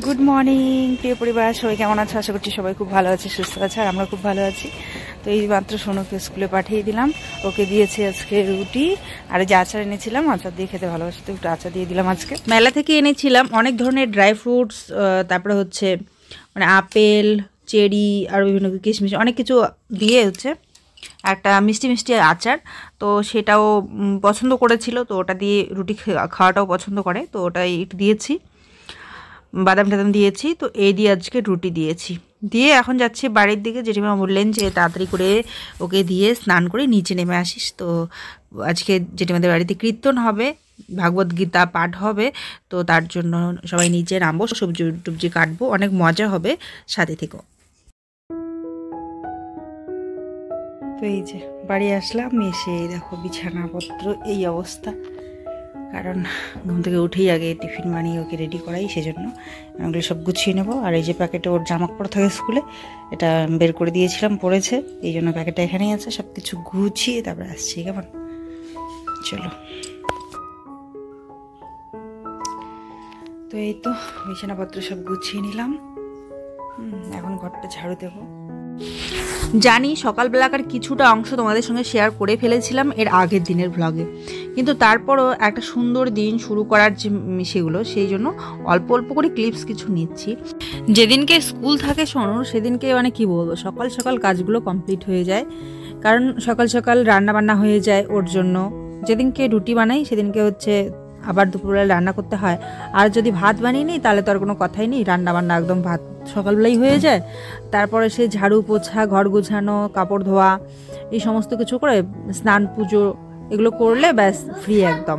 Good morning প্রিয় পরিবার, সবাই কেমন আছে? আশা করছি সবাই খুব ভালো আছে, সুস্থ আছে, আর আমরা খুব ভালো আছি। তো এই মাত্র সোনুকে স্কুলে পাঠিয়ে দিলাম। ওকে দিয়েছি আজকে রুটি আর যে আচার এনেছিলাম, আচার দিয়ে খেতে ভালোবাসি, তো একটু আচার দিয়ে দিলাম। আজকে মেলা থেকে এনেছিলাম অনেক ধরনের ড্রাই ফ্রুটস, তারপরে হচ্ছে মানে আপেল, চেরি আর বিভিন্ন কিশমিশ অনেক কিছু দিয়ে হচ্ছে একটা মিষ্টি মিষ্টি আচার। তো সেটাও পছন্দ করেছিল, তো ওটা দিয়ে রুটি খাওয়াটাও পছন্দ করে, তো ওটাই একটু দিয়েছি, বাদাম টাদাম দিয়েছি। তো এই দিয়ে আজকে রুটি দিয়েছি, দিয়ে এখন যাচ্ছি বাড়ির দিকে। জেঠিমা বললেন যে তাড়াতাড়ি করে ওকে দিয়ে স্নান করে নিচে নেমে আসিস। তো আজকে জেঠিমাদের বাড়িতে কীর্তন হবে, ভাগবত গীতা পাঠ হবে, তো তার জন্য সবাই নিচে নামবো, সবজি টুবজি কাটবো, অনেক মজা হবে, সাথে থেকেও। তো এই যে বাড়ি আসলাম, এসে দেখো বিছানাপত্র এই অবস্থা, কারণ ঘুম থেকে উঠেই আগে টিফিন বানিয়ে ওকে রেডি করাই, সেজন্য ওগুলো সব গুছিয়ে নেবো। আর এই যে প্যাকেটে ওর জামা কাপড় থাকে স্কুলে, এটা বের করে দিয়েছিলাম, পড়েছে, এই জন্য প্যাকেটটা এখানেই আছে। সব কিছু গুছিয়ে তারপরে আসছি, কেমন? চলো। তো এই তো বিছানাপত্র সব গুছিয়ে নিলাম, এখন ঘরটা ঝাড়ু দেবো। জানি সকালবেলাকার কিছুটা অংশ তোমাদের সঙ্গে শেয়ার করে ফেলেছিলাম এর আগের দিনের ভ্লগে, কিন্তু তারপরও একটা সুন্দর দিন শুরু করার যে সেগুলো, সেই জন্য অল্প অল্প করে ক্লিপস কিছু নিচ্ছি। যেদিনকে স্কুল থাকে সোনুর, সেদিনকে মানে কি বলবো, সকাল সকাল কাজগুলো কমপ্লিট হয়ে যায়, কারণ সকাল সকাল রান্না বান্না হয়ে যায় ওর জন্য। যেদিনকে রুটি বানাই সেদিনকে হচ্ছে আবার দুপুরবেলা রান্না করতে হয়, আর যদি ভাত বানিয়ে নিই তাহলে তো আর কোনো কথাই নেই, রান্না বান্না একদম ভাত সকালবেলাই হয়ে যায়। তারপরে সে ঝাড়ু পোছা, ঘর গোছানো, কাপড় ধোয়া, এই সমস্ত কিছু করে স্নান পুজো এগুলো করলে ব্যাস ফ্রি, একদম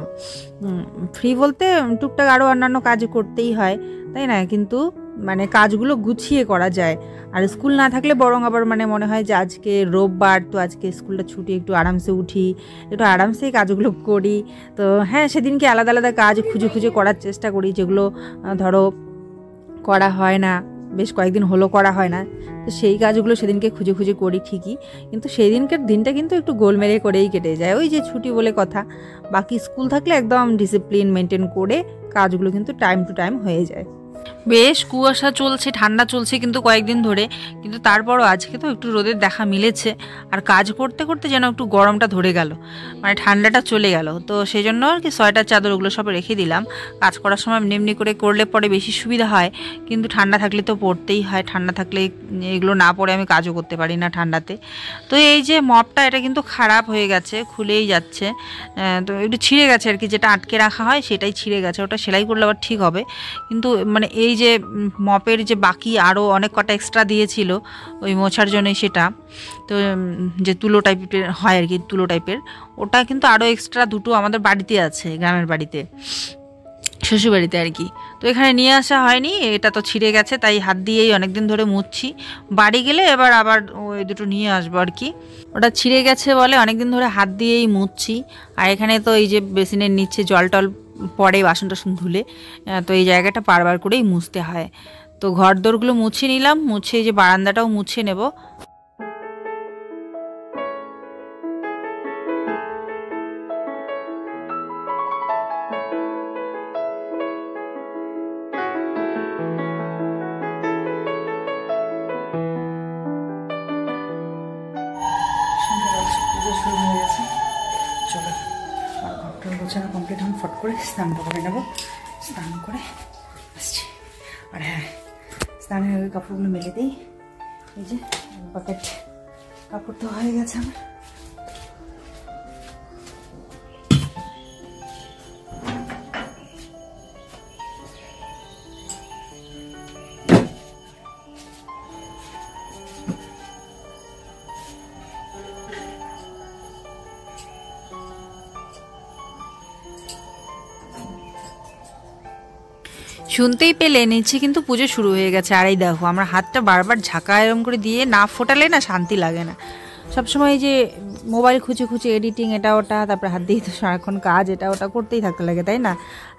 ফ্রি বলতে টুকটাক আরও অন্যান্য কাজ করতেই হয়, তাই না? কিন্তু মানে কাজগুলো গুছিয়ে করা যায়। আর স্কুল না থাকলে বরং আবার মানে মনে হয় যে আজকে রোববার, তো আজকে স্কুলটা ছুটি, একটু আরামসে উঠি, একটু আরামসেই কাজগুলো করি। তো হ্যাঁ, সেদিনকে আলাদা আলাদা কাজ খুঁজে খুঁজে করার চেষ্টা করি, যেগুলো ধরো করা হয় না, বেশ কয়েকদিন হলো করা হয় না, তো সেই কাজগুলো সেদিনকে খুঁজে খুঁজে করি ঠিকই, কিন্তু সেই দিনকার দিনটা কিন্তু একটু গোলমেলে করেই কেটে যায়, ওই যে ছুটি বলে কথা। বাকি স্কুল থাকলে একদম ডিসিপ্লিন মেনটেন করে কাজগুলো কিন্তু টাইম টু টাইম হয়ে যায়। বেশ কুয়াশা চলছে, ঠান্ডা চলছে কিন্তু কয়েকদিন ধরে, কিন্তু তারপরও আজকে তো একটু রোদের দেখা মিলেছে। আর কাজ করতে করতে যেন একটু গরমটা ধরে গেল, মানে ঠান্ডাটা চলে গেল। তো সেই জন্য আর কি সোয়েটার চাদর ওগুলো সব রেখে দিলাম, কাজ করার সময় এমনি করে করলে পরে বেশি সুবিধা হয়, কিন্তু ঠান্ডা থাকলে তো পড়তেই হয়, ঠান্ডা থাকলে এগুলো না পরে আমি কাজও করতে পারি না ঠান্ডাতে। তো এই যে মপটা, এটা কিন্তু খারাপ হয়ে গেছে, খুলেই যাচ্ছে, তো একটু ছিঁড়ে গেছে আর কি, যেটা আটকে রাখা হয় সেটাই ছিঁড়ে গেছে, ওটা সেলাই করলে আবার ঠিক হবে। কিন্তু মানে এই যে মপের যে বাকি আরও অনেক কটা এক্সট্রা দিয়েছিল ওই মোছার জন্যই, সেটা তো যে তুলো টাইপের হয় আর কি, তুলো টাইপের, ওটা কিন্তু আরও এক্সট্রা দুটো আমাদের বাড়িতে আছে, গ্রামের বাড়িতে, শ্বশুরবাড়িতে আর কি। তো এখানে নিয়ে আসা হয়নি, এটা তো ছিঁড়ে গেছে, তাই হাত দিয়েই অনেকদিন ধরে মুছছি। বাড়ি গেলে এবার আবার ওই দুটো নিয়ে আসবো আর কি। ওটা ছিঁড়ে গেছে বলে অনেকদিন ধরে হাত দিয়েই মুছছি। আর এখানে তো এই যে বেসিনের নিচে জল টল পরে বাসন টাসন ধুলে, তো এই জায়গাটা বারবার করেই মুছতে হয়। তো ঘর দোরগুলো মুছে নিলাম, মুছে এই যে বারান্দাটাও মুছে নেব। শুরু হয়ে গেছে, চলো আর ঘরটা গোছানো কমপ্লিট হন, ফট করে স্নানটা করে নেবো, স্নান করে আসছি। আর হ্যাঁ, স্নানের আগে কাপড়গুলো মেলে দিই, এই যে বাকেট কাপড় তো হয়ে গেছে আমার। শুনতেই পেলে নিচে কিন্তু পুজো শুরু হয়ে গেছে। আর এই দেখো আমার হাতটা বারবার ঝাঁকা এরম করে দিয়ে না ফোটালে না শান্তি লাগে না। সবসময় যে মোবাইল খুঁজে খুঁজে এডিটিং এটা ওটা, তারপরে হাত দিয়ে তো সারাক্ষণ কাজ এটা ওটা করতেই থাকতে লাগে, তাই না?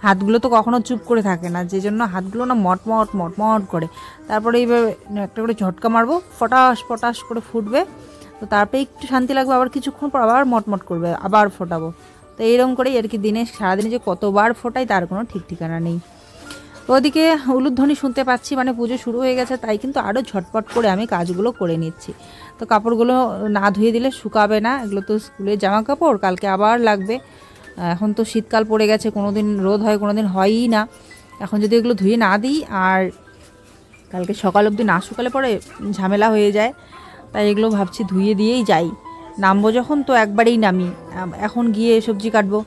হাতগুলো তো কখনো চুপ করে থাকে না, যে জন্য হাতগুলো না মটমট মটমট করে। তারপরে এইবার একটা করে ঝটকা মারবো, ফটাস ফটাস করে ফুটবে, তো তারপরে একটু শান্তি লাগবে, আবার কিছুক্ষণ পর আবার মটমট করবে, আবার ফোটাবো। তো এইরকম করেই আর কি দিনে সারাদিনে যে কতবার ফোটাই তার কোনো ঠিক ঠিকানা নেই। ওদিকে উলুধ্বনি শুনতে পাচ্ছি, মানে পুজো শুরু হয়ে গেছে, তাই কিন্তু আরও ঝটপট করে আমি কাজগুলো করে নিচ্ছি। তো কাপড়গুলো না ধুয়ে দিলে শুকাবে না, এগুলো তো স্কুলের জামা কাপড়, কালকে আবার লাগবে। এখন তো শীতকাল পড়ে গেছে, কোনো দিন রোদ হয় কোনো দিন হয়ই না। এখন যদি এগুলো ধুয়ে না দিই আর কালকে সকাল অবধি না শুকালে পরে ঝামেলা হয়ে যায়, তাই এগুলো ভাবছি ধুয়ে দিয়েই যাই। নামবো যখন তো একবারেই নামি, এখন গিয়ে সবজি কাটবো,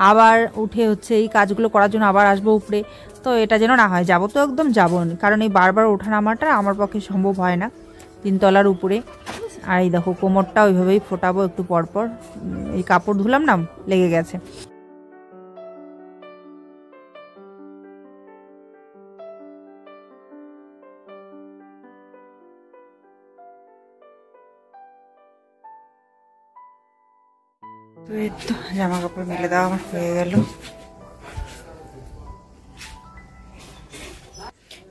আবার উঠে হচ্ছে এই কাজগুলো করার জন্য আবার আসবো উপরে, তো এটা যেন না হয়। যাবো তো একদম যাবো, কারণ এই বারবার ওঠা নামাটা আমার পক্ষে সম্ভব হয় না 3 তলার উপরে। আর এই দেখো কোমরটা ওইভাবেই ফোটাবো একটু পরপর, এই কাপড় ধুলাম না, লেগে গেছে। তো এই তো জামা কাপড় মেলে দেওয়া আমার হয়ে গেল।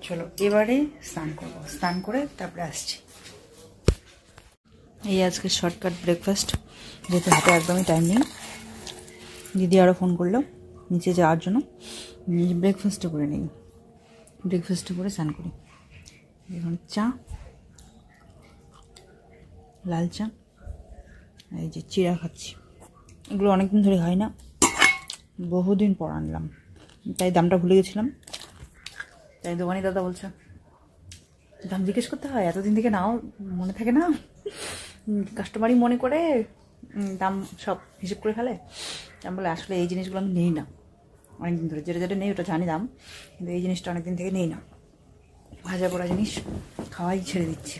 চলো এবারে স্নান করবো, স্নান করে তারপরে আসছি। এই আজকে শর্টকাট ব্রেকফাস্ট, যেহেতু হাতে একদমই টাইম নেই। দিদি আরও ফোন করলো নিচে যাওয়ার জন্য, ব্রেকফাস্টও করে নিই। ব্রেকফাস্ট করে স্নান করি। এখন চা, লাল চা, এই যে চিড়া খাচ্ছি। এগুলো অনেকদিন ধরে খাই না, বহুদিন পর আনলাম, তাই দামটা ভুলে গেছিলাম। তাই দোকানি দাদা বলছে দাম জিজ্ঞেস করতে হয়, এতদিন থেকে নাও মনে থাকে না, কাস্টমারই মনে করে দাম সব হিসেব করে ফেলে। আমি বলে আসলে এই জিনিসগুলো আমি নেই না অনেকদিন ধরে, যেটা যেটা নেই ওটা জানি দাম, কিন্তু এই জিনিসটা অনেকদিন থেকে নেই না। ভাজা পোড়া জিনিস খাওয়াই ছেড়ে দিচ্ছি,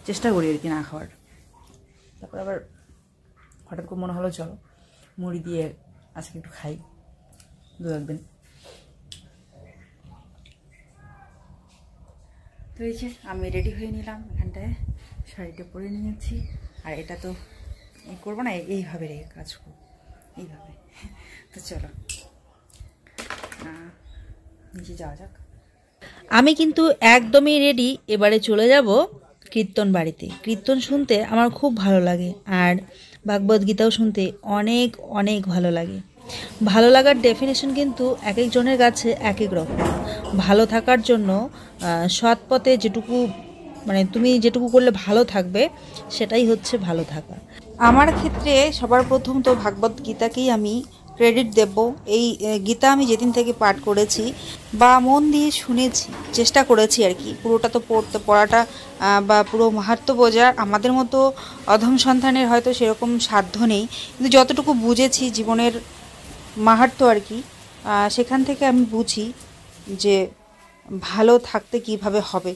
চেষ্টা করি আর কি না খাওয়ার। তারপর আবার হঠাৎ করে মনে হলো চলো মুড়ি দিয়ে আজকে একটু খাই 2-1 দিন। তো এই যে আমি রেডি হয়ে নিলাম, এখানটায় শাড়িটা পরে নিয়েছি। আর এটা তো করবো না, এইভাবে রেখে কাজ করবো, এইভাবে। তো চলো নিচে যাওয়া যাক। আমি কিন্তু একদমই রেডি, এবারে চলে যাব কীর্তন বাড়িতে। কীর্তন শুনতে আমার খুব ভালো লাগে, আর ভাগবত গীতাও শুনতে অনেক অনেক ভালো লাগে। ভালো লাগার ডেফিনেশন কিন্তু এক একজনের কাছে এক এক রকম। ভালো থাকার জন্য সৎ পথে যেটুকু, মানে তুমি যেটুকু করলে ভালো থাকবে, সেটাই হচ্ছে ভালো থাকা। আমার ক্ষেত্রে সবার প্রথম তো ভাগবত গীতাকেই আমি ক্রেডিট দেব। এই গীতা আমি যেদিন থেকে পাঠ করেছি বা মন দিয়ে শুনেছি, চেষ্টা করেছি আর কি, পুরোটা তো পড়াটা বা পুরো মাহাত্ম্য বোঝার আমাদের মতো অধম সন্তানের হয়তো সেরকম সাধ্য নেই, কিন্তু যতটুকু বুঝেছি জীবনের মাহাত্ম্য আর কি, সেখান থেকে আমি বুঝি যে ভালো থাকতে কিভাবে হবে,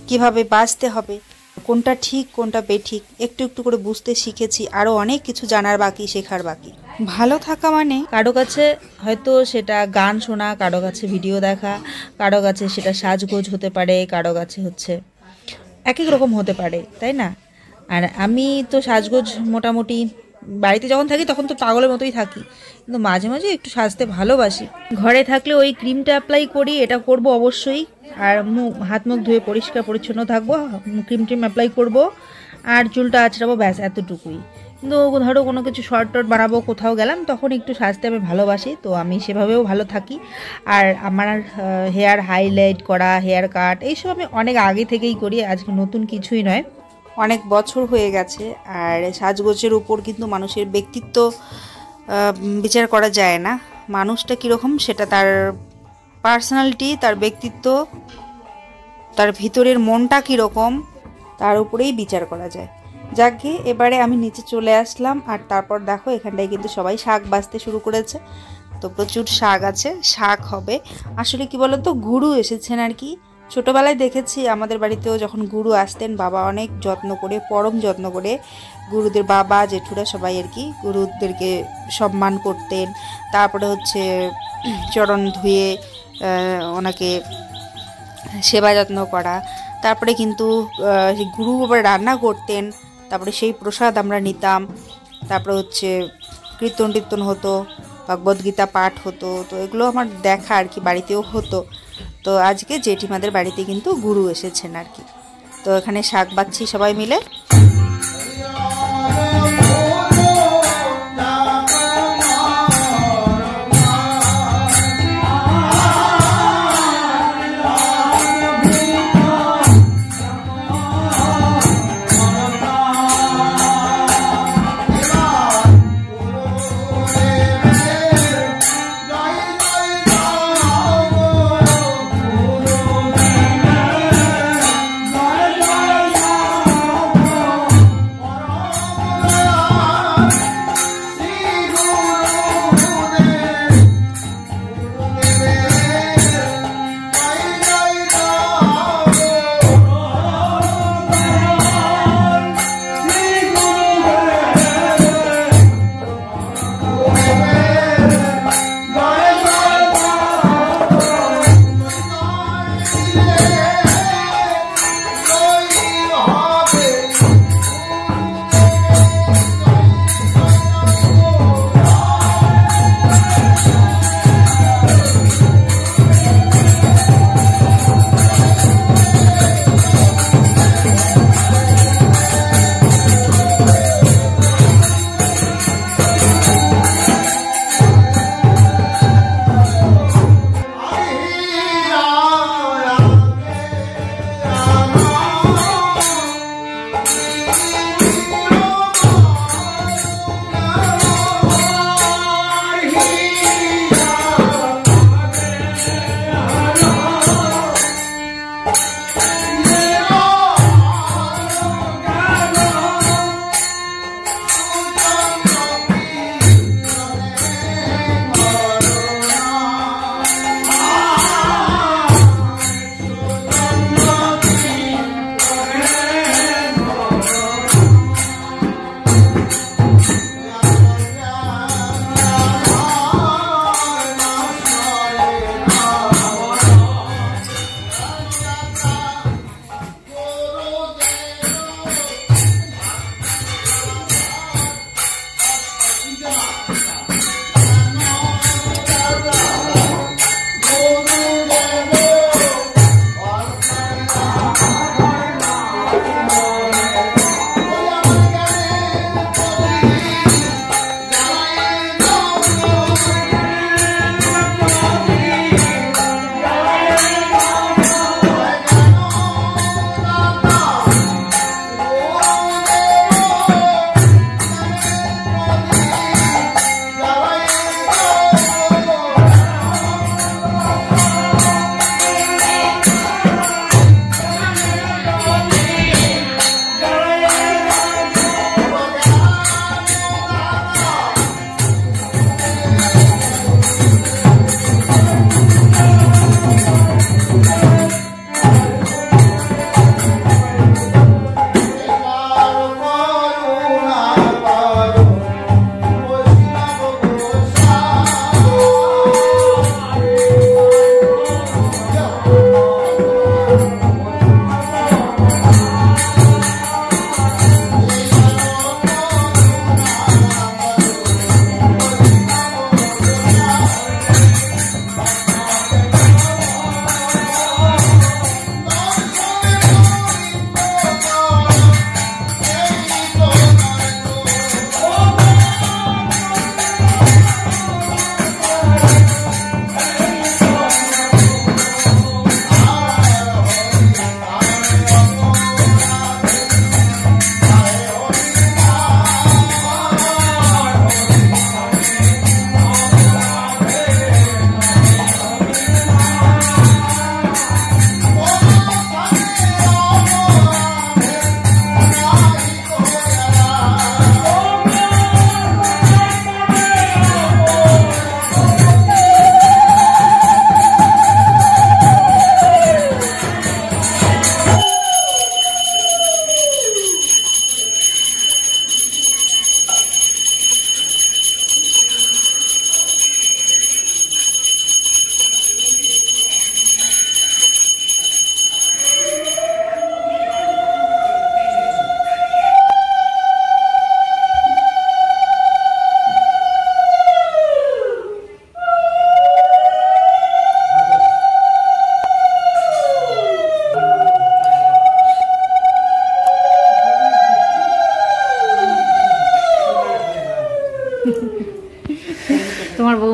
কিভাবে বাঁচতে হবে, কোনটা ঠিক কোনটা বেঠিক একটু একটু করে বুঝতে শিখেছি। আরও অনেক কিছু জানার বাকি, শেখার বাকি। ভালো থাকা মানে কারো কাছে হয়তো সেটা গান শোনা, কারো কাছে ভিডিও দেখা, কারো কাছে সেটা সাজগোজ হতে পারে, কারো কাছে হচ্ছে এক এক রকম হতে পারে, তাই না? আর আমি তো সাজগোজ মোটামুটি বাড়িতে যখন থাকি তখন তো পাগলের মতোই থাকি, কিন্তু মাঝে মাঝে একটু সাজতে ভালোবাসি। ঘরে থাকলে ওই ক্রিমটা অ্যাপ্লাই করি, এটা করব অবশ্যই। আর হাত মুখ ধুয়ে পরিষ্কার পরিচ্ছন্ন থাকবো, ক্রিম ট্রিম অ্যাপ্লাই করব, আর চুলটা আঁচড়াবো, ব্যাস এতটুকুই। কিন্তু ধরো কোনো কিছু শর্ট টর্ট বানাবো, কোথাও গেলাম, তখন একটু সাজতে আমি ভালোবাসি, তো আমি সেভাবেও ভালো থাকি। আর আমার হেয়ার হাইলাইট করা, হেয়ার কাট, এইসব আমি অনেক আগে থেকেই করি, আজকে নতুন কিছুই নয়, অনেক বছর হয়ে গেছে। আর সাজগোজের উপর কিন্তু মানুষের ব্যক্তিত্ব বিচার করা যায় না, মানুষটা কীরকম সেটা তার পার্সোনালিটি, তার ব্যক্তিত্ব, তার ভিতরের মনটা কীরকম, তার উপরেই বিচার করা যায়। যাকে এবারে আমি নিচে চলে আসলাম, আর তারপর দেখো এখানটায় কিন্তু সবাই শাক বাছতে শুরু করেছে। তো প্রচুর শাক আছে, শাক হবে। আসলে কি বলতো, গুরু এসেছেন আর কি। ছোটোবেলায় দেখেছি আমাদের বাড়িতেও যখন গুরু আসতেন, বাবা অনেক যত্ন করে, পরম যত্ন করে গুরুদের, বাবা জেঠুরা সবাই আর কি গুরুদেরকে সম্মান করতেন। তারপরে হচ্ছে চরণ ধুয়ে ওনাকে সেবা যত্ন করা, তারপরে কিন্তু গুরু আবার রান্না করতেন, তারপরে সেই প্রসাদ আমরা নিতাম, তারপরে হচ্ছে কীর্তন টীর্তন হতো, ভগবদ্গীতা পাঠ হতো। তো এগুলো আমার দেখা আর কি, বাড়িতেও হতো। তো আজকে জেঠিমাদের বাড়িতে কিন্তু গুরু এসেছেন আর কি। তো এখানে শাক বাচ্ছি সবাই মিলে।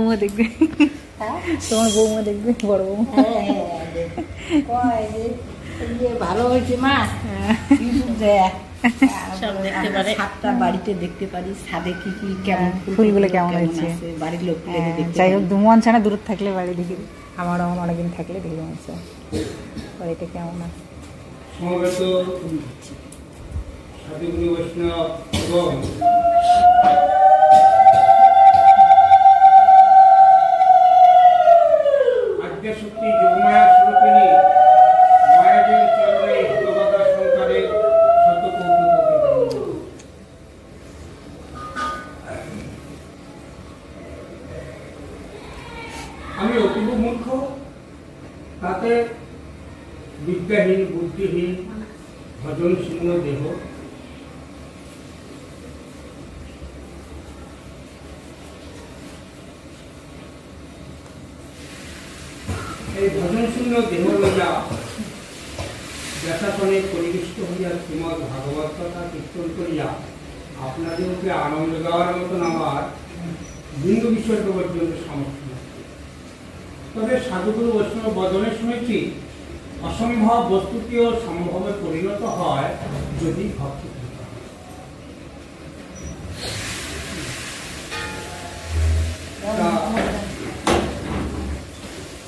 বৌমা দেখবে, তোমার বৌমা দেখবে, বড় বৌমা। ভালো হয়েছে মা, সব দেখতে পারে, ছাদটা বাড়িতে দেখতে পারি, ছাদে কি কি কেমন ফুলগুলো কেমন হয়েছে, বাড়ির লোক। যাই হোক মন ছাড়া দূর থাকলে বাড়ি দেখি, আমার অনেকদিন থাকলে দেখে মনে হচ্ছে বাড়িতে কেমন আছে। সমবেত সাধুগুরু বৈষ্ণব এবং আদ্যশক্তি যোগমায়া স্বরূপিণী মায়াদের চরণে হিতবাদা সংসারে শত কৌতুক। আমি অতীব মূর্খ, তাতে বিদ্যাহীন বুদ্ধিহীন ভজন শূন্য দেহ, এই ভজন শূন্য দেহ লইয়া যথাসনে পরিবেষ্ট হইয়া শ্রীমৎ ভাগবত কথা কীর্তন করিয়া আপনাদেরকে আনন্দ দেওয়ার মতন আমার বিন্দু বিসর্গ পর্যন্ত সামর্থ্য নেই। তবে সাধুগুরু বৈষ্ণব বদনে শুনেছি অসম্ভব বস্তুটিও সম্ভবে পরিণত হয় যদি ভক্তি থাকে।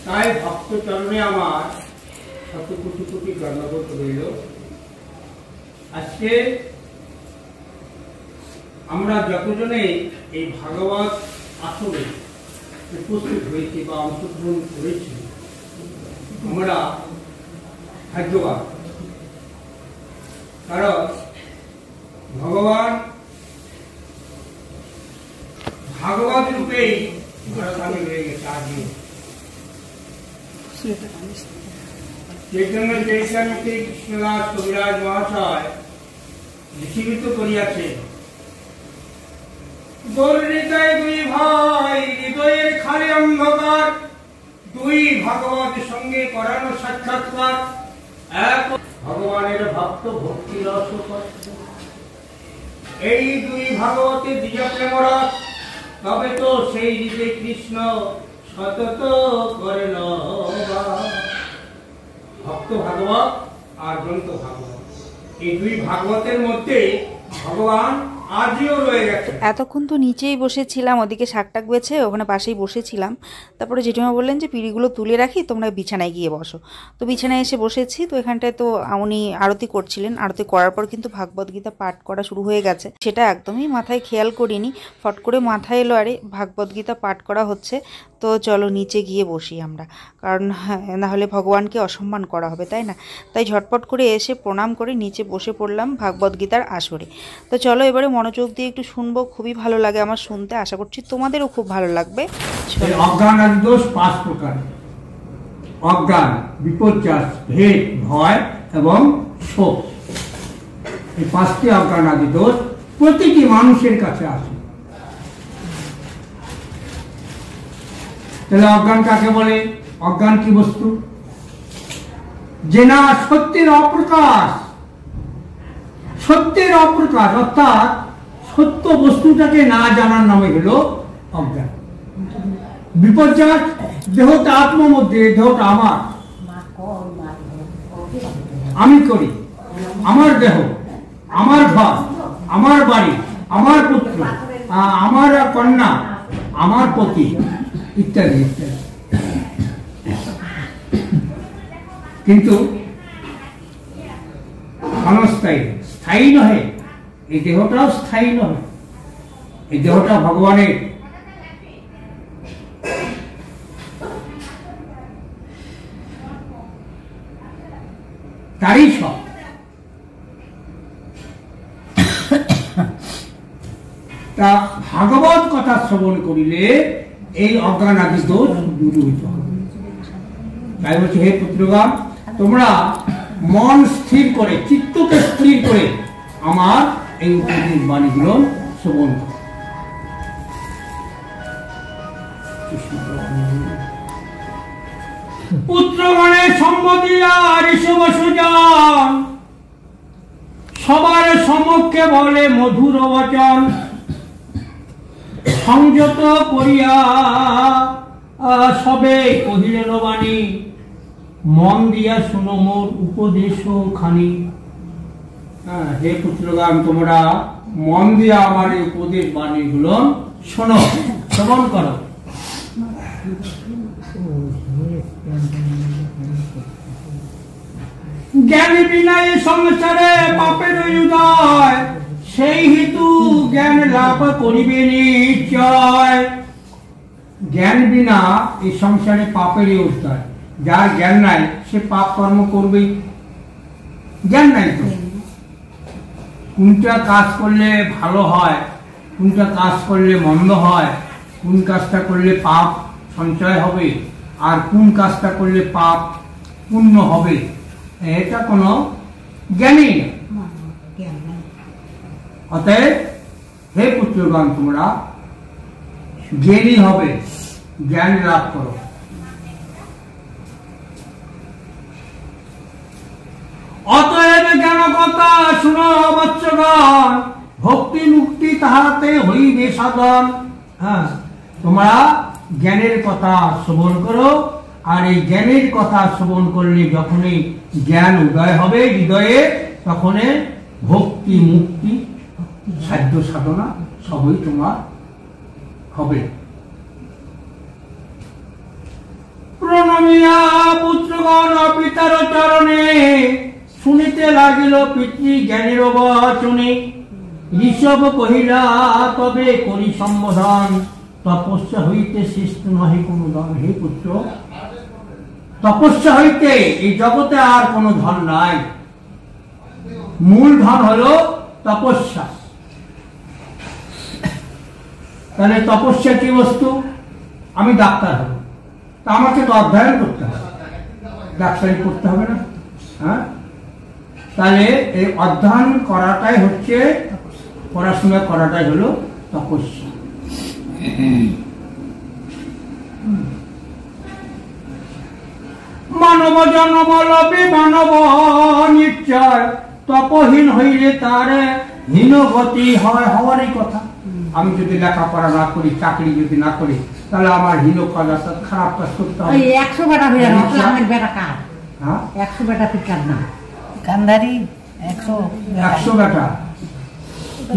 তাই ভক্ত চরণে আমার শত কোটি কোটি দণ্ডবোধ রইল। আজকে আমরা যতজনে এই ভাগবত আসরে উপস্থিত হয়েছি বা অংশগ্রহণ করেছি, আমরা ভাগ্যবান। কারণ ভগবান ভাগবত রূপেই সামনে রয়ে গেছে। আজকে চৈতন্য চৈতন্যকে কৃষ্ণদাস কবিরাজ মহাশয় লিখিত করিয়াছে, গৌরহৃদয় দুই ভাই হৃদয়ের খালি অন্ধকার, দুই ভাগবত সঙ্গে করানো সাক্ষাৎকার, এক ভগবানের ভক্ত ভক্তি রস, এই দুই ভাগবতে দ্বিজ প্রেমরস, তবে তো সেই হৃদে কৃষ্ণ সতত করে ভক্ত ভাগবত আর গ্রন্থ ভাগবত, এই দুই ভাগবতের মধ্যে ভগবান আজও রয়ে গেছে। এতক্ষণ তো নিচেই বসেছিলাম, ওদিকে শাকটাক বেছে ওখানে পাশেই বসেছিলাম। তারপরে জেঠিমা বললেন যে পিঁড়িগুলো তুলে রাখি, তোমরা বিছানায় গিয়ে বসো। তো বিছানায় এসে বসেছি। তো এখানটায় তো উনি আরতি করছিলেন, আরতি করার পর কিন্তু ভাগবত গীতা পাঠ করা শুরু হয়ে গেছে। সেটা একদমই মাথায় খেয়াল করিনি, ফট করে মাথায় এলো আরে ভাগবত গীতা পাঠ করা হচ্ছে। তো চলো নিচে গিয়ে বসি আমরা, কারণ নাহলে ভগবানকে অসম্মান করা হবে, তাই না? তাই ঝটপট করে এসে প্রণাম করে নিচে বসে পড়লাম ভাগবত গীতার আসরে। তো চলো এবারে মনোযোগ দিয়ে একটু শুনবো, খুবই ভালো লাগে আমার শুনতে, আশা করছি তোমাদেরও খুব ভালো লাগবে। অজ্ঞান আদি দোষ 5 প্রকার: অজ্ঞান, বিপর্যাস, ভেদ, ভয় এবং শোক। এই 5টি অজ্ঞান আদি দোষ প্রতিটি মানুষের কাছে আছে। তাহলে অজ্ঞান কাকে বলে? অজ্ঞান কি বস্তু? যে না সত্যের অপ্রকাশ, সত্যের অপ্রকাশ অর্থাৎ সত্য বস্তুটাকে না জানার নামে হলো অজ্ঞান। বিপর্যাস, দেহটা আত্মার মধ্যে, দেহটা আমার, আমি করি, আমার দেহ, আমার ঘর, আমার বাড়ি, আমার পুত্র, আমার কন্যা, আমার পতি, ইত্যাদি ইত্যাদি। কিন্তু ক্ষণস্থায়ী, স্থায়ী নহে। এই দেহটাও স্থায়ী নহে, এই দেহটা ভগবানের। তারই সব। তা ভাগবত কথা শ্রবণ করিলে এই অজ্ঞান আদি দোষ দূর হইতে হবে। তাই বলছে, হে পুত্রগণ, তোমরা মন স্থির করে, চিত্তকে স্থির করে আমার এই উপদেশ বাণীগুলো শ্রবণ করো। পুত্রগণে সম্মতিয়া ঋষভ সুজন, সবার সমক্ষে বলে মধুর বচন, সংযত করিয়া সবে কহিলেন বাণী, মন দিয়া শুনো মোর উপদেশ খানি। হে পুত্রগণ, তোমরা মন দিয়া আমার এই উপদেশ বাণী গুলো শোনো, শ্রবণ করো। জ্ঞান বিনা এই সংসারে পাপের উদয়, সেই হেতু জ্ঞান লাভ করিবে নিশ্চয়। জ্ঞান বিনা এই সংসারে পাপের উদয়, যার জ্ঞান নাই সে পাপ কর্ম করবেই। জ্ঞান নাই তো কোনটা কাজ করলে ভালো হয়, কোনটা কাজ করলে মন্দ হয়, কোন কাজটা করলে পাপ সঞ্চয় হবে আর কোন কাজটা করলে পাপ পূর্ণ হবে, এটা কোনো জ্ঞানই না। অতএব হে পুত্রগণ, তোমরা জ্ঞানী হবে, জ্ঞান লাভ করো। অতএব জ্ঞান কথা শুনো বৎসগণ, ভক্তি মুক্তি তাহাতে হইবে সাধন। হ্যাঁ, তোমরা জ্ঞানের কথা শ্রবণ করো, আর এই জ্ঞানের কথা শ্রবণ করলে যখনই জ্ঞান উদয় হবে হৃদয়ে, তখনই ভক্তি মুক্তি সাধ্য সাধনা সবই তোমার হবে। প্রণমিয়া পুত্রগণ পিতার চরণে, শুনিতে লাগিল পিতৃ জ্ঞানের বচনে। ঋষভ কহিলা তবে করি সম্বোধন, তপস্যা হইতে সৃষ্ট নহে কোনো ধন। হে পুত্র, তপস্যা হইতে এই জগতে আর কোনো ধন নাই, মূল ধন হলো তপস্যা। তাহলে তপস্যা কি বস্তু? আমি ডাক্তার হব, তা আমাকে তো অধ্যয়ন করতে হবে, ডাক্তারি করতে হবে না? হ্যাঁ, তাহলে এই অধ্যয়ন করাটাই হচ্ছে, পড়াশোনা করাটাই হলো তপস্যা। মানব জন্ম লবে মানব নিশ্চয়, তপহীন হইলে তার হীন গতি হয়। হওয়ারই কথা। আমি যদি লেখাপড়া না করি, চাকরি যদি না করি, তাহলে আমার হীন কাজ, অর্থাৎ খারাপ কাজ করতে হবে। 100 বেটা হয়ে গেল, আমার বেটা কার? হ্যাঁ, 100 বেটা পিকার না, কান্দারি 100 বেটা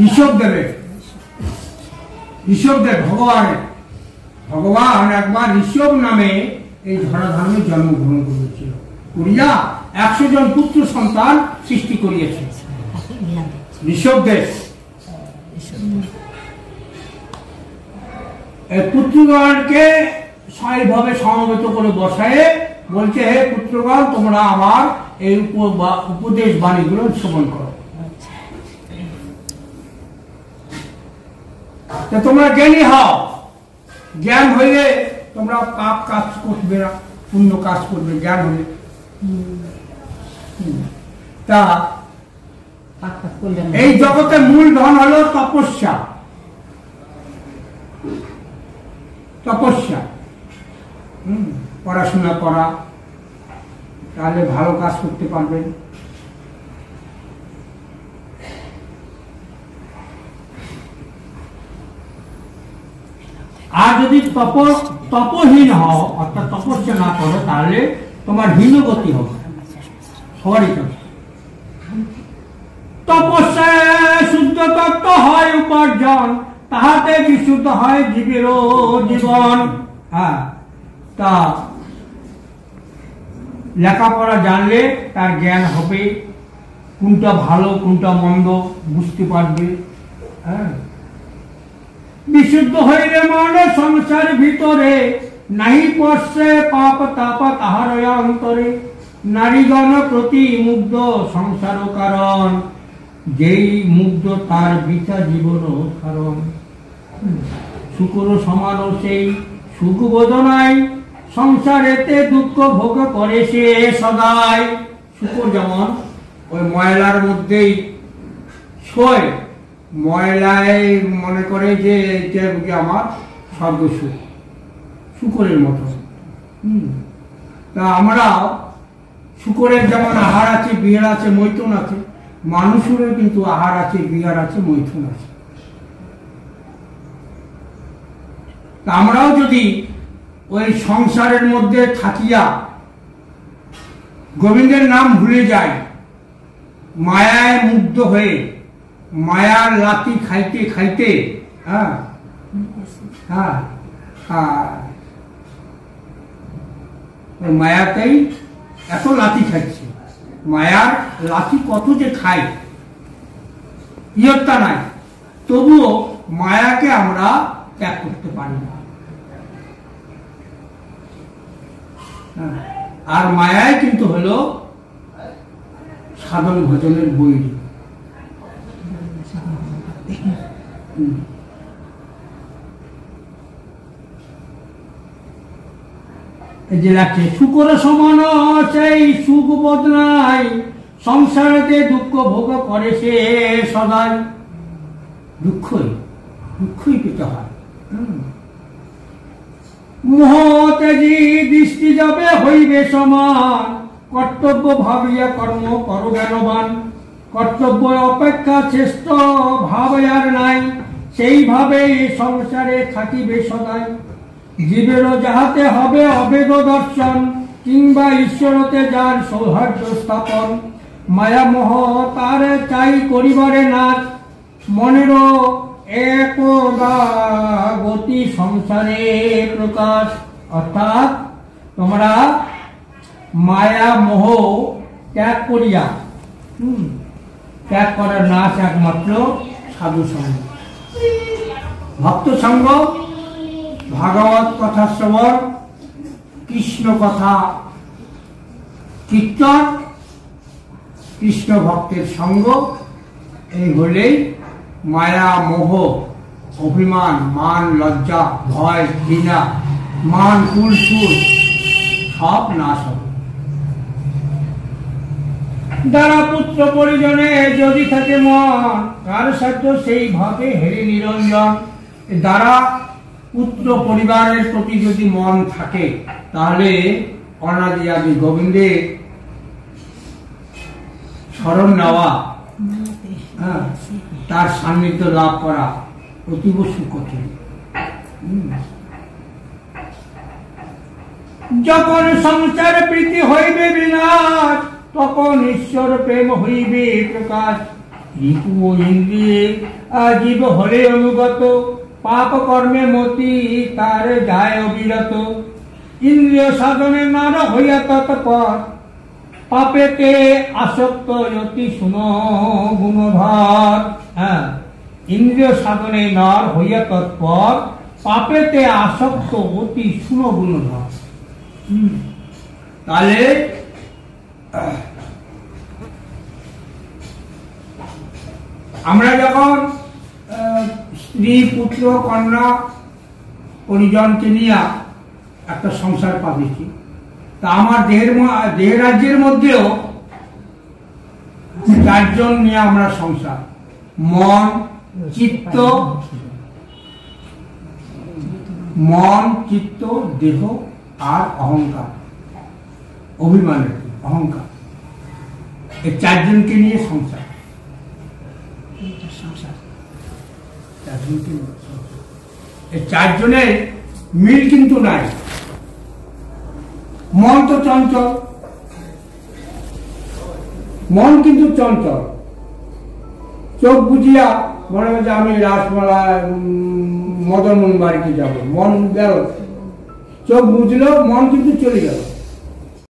হিসাব দেবে, হিসাব দেবে ভগবানের। ভগবান একবার ঋষভ নামে এই ধরাধামে জন্মগ্রহণ করেছিল, করিয়া 100 জন পুত্র সন্তান সৃষ্টি করিয়েছে ঋষভদের। পুত্রগণকে স্থায়ীভাবে সমবেত করে বসায় বলছে, হে পুত্রগণ, তোমরা আমার এই উপদেশ বাণীগুলো শ্রবণ করো। তোমরা জ্ঞানী হও, জ্ঞান হইলে তোমরা পাপ কাজ করবে না, পুণ্য কাজ করবে জ্ঞান হলে। তা এই জগতে মূল ধন হলো তপস্যা। তপস্যা, পড়াশোনা করা, তাহলে ভালো কাজ করতে পারবেন। আর যদি তপহীন হও, অর্থাৎ তপস্যা না করো, তাহলে তোমার হীন গতি হবে। সবারই তপস্যা শুদ্ধ তত্ত্ব হয় উপার্জন, তাহাতে বিশুদ্ধ হয় জীবের জীবন। হ্যাঁ, তা লেখাপড়া জানলে তার জ্ঞান হবে, কোনটা ভালো কোনটা মন্দ বুঝতে পারবে। হ্যাঁ, বিশুদ্ধ হইলে মনে সংসার ভিতরে, নাহি পড়ছে পাপ তাপ তাহার অন্তরে। নারীগণ প্রতি মুগ্ধ সংসার কারণ, যেই মুগ্ধ তার বিচা জীবন কারণ। শুকুর সমান সেই সুখ বোধনায়, সংসারেতে দুঃখ ভোগ করে সে সদাই। শুকুর যেমন ওই ময়লার মধ্যেই শোয়, ময়লায় মনে করে যে এটা আমার স্বর্গসুখ, শুকরের মতো। তা আমরা শুকরের যেমন আহার আছে, বিহার আছে, মৈথুন আছে, মানুষেরও কিন্তু আহার আছে, বিহার আছে, মৈথুন আছে। তা আমরাও যদি ওই সংসারের মধ্যে থাকিয়া গোবিন্দের নাম ভুলে যাই, মায়ায় মুগ্ধ হয়ে মায়ার লাথি খাইতে খাইতে, হ্যাঁ হ্যাঁ মায়াতেই এত লাথি খাচ্ছে, মায়ার লাথি কত যে খায় ইয়ত্তা নাই, তবুও মায়াকে আমরা ত্যাগ করতে পারি না। আর মায়াই কিন্তু হলো সাধন ভজনের বৈরী। যে লাগছে শুকর সমান সেই সুখ বদনাই, সংসারেতে দুঃখ ভোগ করে সে সদাই। দুঃখই পেতে হয়। মোহতেজি দৃষ্টি যাবে হইবে সমান, কর্তব্য ভাবিয়া কর্ম করো জ্ঞানবান। কর্তব্য অপেক্ষা শ্রেষ্ঠ ভাব আর নাই, সেইভাবে সংসারে থাকিবে সদাই। জীবেরও যাহাতে হবে অবেদ দর্শন, কিংবা ঈশ্বরতে যার সৌহার্দ্য স্থাপন। মায়া মোহ তার চাই করিবারে নাচ, মনেরও একদা গতি সংসারে প্রকাশ। অর্থাৎ তোমরা মায়া মোহ ত্যাগ করিয়া, ত্যাগ করার নাচ একমাত্র সাধু সঙ্গ, ভক্ত সঙ্গ, ভাগবত কথা শ্রবণ, কৃষ্ণ কথা কীর্তন, কৃষ্ণ ভক্তের সঙ্গ। এই হলেই মায়া মোহ অভিমান মান লজ্জা ভয় ঘৃণা মান কুল সব নাশ হবে। দ্বারা পুত্র পরিজনে যদি থাকে মন, কার সাধ্য সেইভাবে হেরে নিরঞ্জন। দ্বারা পুত্র পরিবারের প্রতি যদি মন থাকে, তাহলে অনাদি আদি গোবিন্দের স্মরণ নেওয়া, তার সান্নিধ্য লাভ করা অতীব সুকঠিন। যখন সংসার প্রীতি হইবে বিনাশ, তখন ঈশ্বর প্রেম হইবে প্রকাশ। রিপু ইন্দ্রিয়ে জীব হলে অনুগত, পাপ কর্মে মতি তার যায় অবিরত। ইন্দ্রিয় সাধনে নার হইয়া তৎপর, পাপেতে আসক্ত অতি শুন গুণধর। হ্যাঁ, ইন্দ্রিয় সাধনে নর হইয়া তৎপর, পাপেতে আসক্ত অতি শুন গুণধর। তাহলে আমরা যখন স্ত্রী পুত্র কন্যা পরিজনকে নিয়ে একটা সংসার পাচ্ছি, তা আমার দেহের রাজ্যের মধ্যেও চারজন নিয়ে আমরা সংসার, মন চিত্ত দেহ আর অহংকার, অভিমানের অহংকার, এই চারজনকে নিয়ে সংসার। এই চারজনের মিল কিন্তু নাই। মন তো চঞ্চল, মন কিন্তু চঞ্চল। চোখ বুঝিয়া মনে হচ্ছে আমি রাসমালা মদন মোহন বাড়িতে যাবো, মন গেল, চোখ বুঝলো, মন কিন্তু চলে গেল।